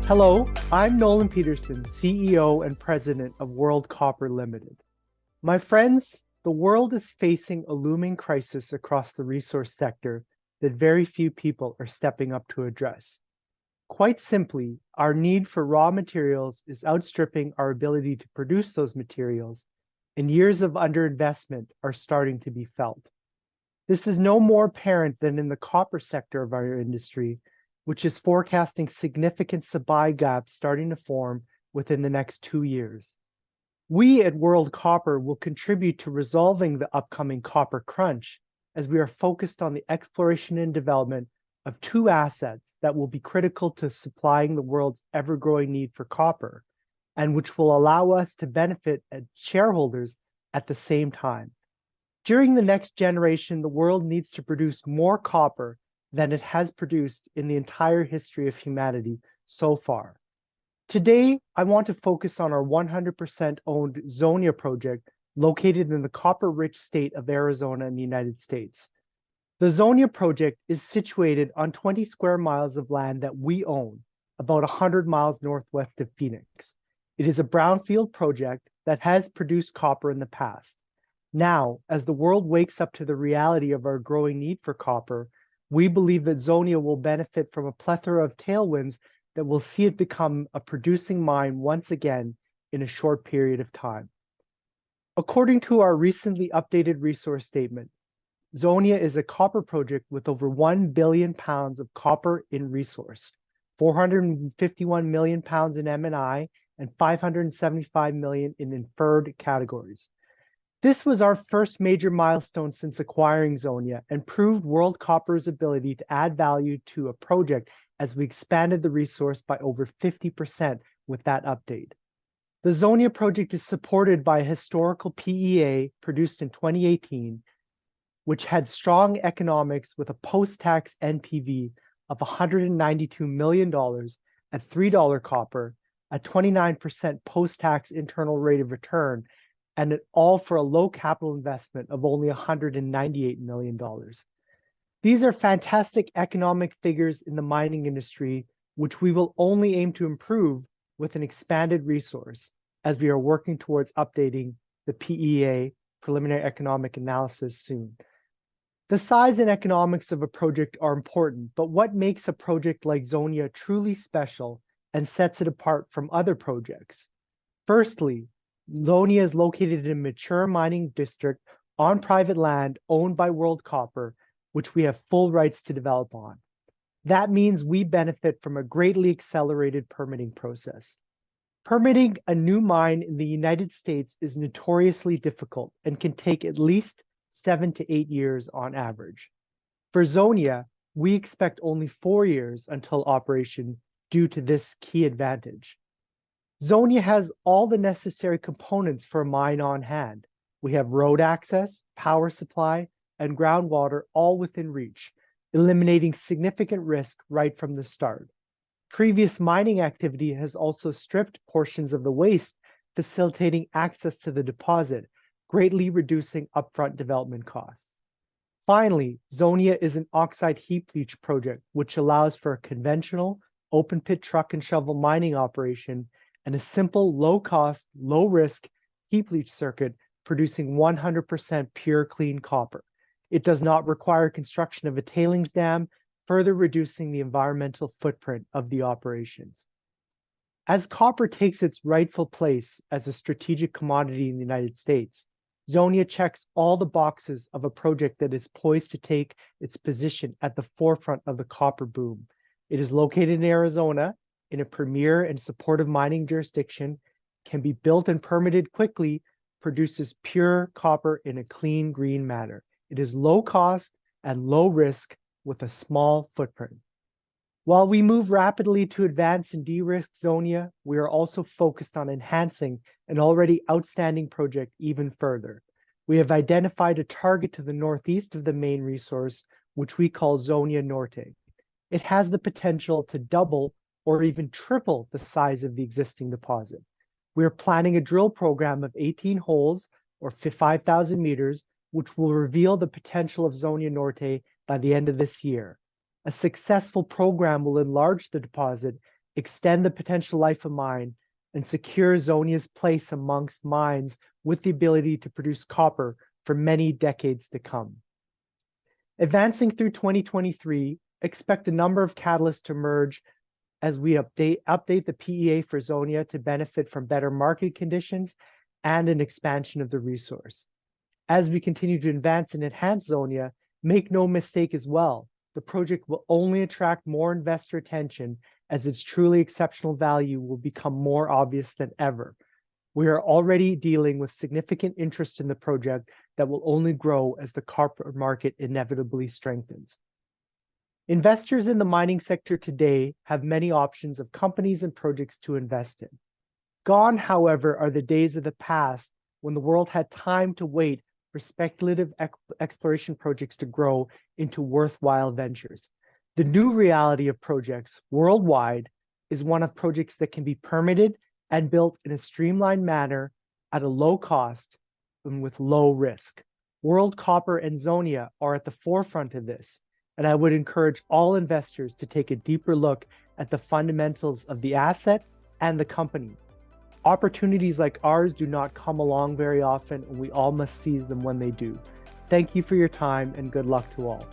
Hello, I'm Nolan Petersen, CEO and President of World Copper Ltd. My friends, the world is facing a looming crisis across the resource sector that very few people are stepping up to address. Quite simply, our need for raw materials is outstripping our ability to produce those materials, and years of underinvestment are starting to be felt. This is no more apparent than in the copper sector of our industry, which is forecasting significant supply gaps starting to form within the next 2 years. We at World Copper will contribute to resolving the upcoming copper crunch as we are focused on the exploration and development of two assets that will be critical to supplying the world's ever-growing need for copper, and which will allow us to benefit as shareholders at the same time. During the next generation, the world needs to produce more copper than it has produced in the entire history of humanity so far. Today, I want to focus on our 100% owned Zonia project located in the copper-rich state of Arizona in the United States. The Zonia project is situated on 20 square miles of land that we own, about 100 miles northwest of Phoenix. It is a brownfield project that has produced copper in the past. Now, as the world wakes up to the reality of our growing need for copper, we believe that Zonia will benefit from a plethora of tailwinds that will see it become a producing mine once again in a short period of time. According to our recently updated resource statement, Zonia is a copper project with over 1 billion pounds of copper in resource, 451 million pounds in M&I, and 575 million in inferred categories. This was our first major milestone since acquiring Zonia and proved World Copper's ability to add value to a project as we expanded the resource by over 50% with that update. The Zonia project is supported by a historical PEA produced in 2018, which had strong economics with a post-tax NPV of $192 million at $3 copper, a 29% post-tax internal rate of return, and it all for a low capital investment of only $198 million. These are fantastic economic figures in the mining industry, which we will only aim to improve with an expanded resource as we are working towards updating the PEA, preliminary economic analysis, soon. The size and economics of a project are important, but what makes a project like Zonia truly special and sets it apart from other projects? Firstly, Zonia is located in a mature mining district on private land owned by World Copper, which we have full rights to develop on. That means we benefit from a greatly accelerated permitting process. Permitting a new mine in the United States is notoriously difficult and can take at least 7 to 8 years on average. For Zonia, we expect only 4 years until operation due to this key advantage. Zonia has all the necessary components for a mine on hand. We have road access, power supply, and groundwater all within reach, eliminating significant risk right from the start. Previous mining activity has also stripped portions of the waste, facilitating access to the deposit, greatly reducing upfront development costs. Finally, Zonia is an oxide heap leach project, which allows for a conventional open pit truck and shovel mining operation and a simple, low-cost, low-risk heap leach circuit producing 100% pure, clean copper. It does not require construction of a tailings dam, further reducing the environmental footprint of the operations. As copper takes its rightful place as a strategic commodity in the United States, Zonia checks all the boxes of a project that is poised to take its position at the forefront of the copper boom. It is located in Arizona, in a premier and supportive mining jurisdiction, can be built and permitted quickly, produces pure copper in a clean, green manner. It is low cost and low risk with a small footprint. While we move rapidly to advance and de-risk Zonia, we are also focused on enhancing an already outstanding project even further. We have identified a target to the northeast of the main resource, which we call Zonia Norte. It has the potential to double or even triple the size of the existing deposit. We are planning a drill program of 18 holes or 5,000 meters, which will reveal the potential of Zonia Norte by the end of this year. A successful program will enlarge the deposit extend the potential life of mine, and secure Zonia's place amongst mines with the ability to produce copper for many decades to come. Advancing through 2023, expect a number of catalysts to emerge as we update the PEA for Zonia to benefit from better market conditions and an expansion of the resource. As we continue to advance and enhance Zonia, make no mistake as well, the project will only attract more investor attention as its truly exceptional value will become more obvious than ever. We are already dealing with significant interest in the project that will only grow as the copper market inevitably strengthens. Investors in the mining sector today have many options of companies and projects to invest in. Gone, however, are the days of the past when the world had time to wait for speculative exploration projects to grow into worthwhile ventures. The new reality of projects worldwide is one of projects that can be permitted and built in a streamlined manner at a low cost and with low risk. World Copper and Zonia are at the forefront of this, and I would encourage all investors to take a deeper look at the fundamentals of the asset and the company. Opportunities like ours do not come along very often, and we all must seize them when they do. Thank you for your time, and good luck to all.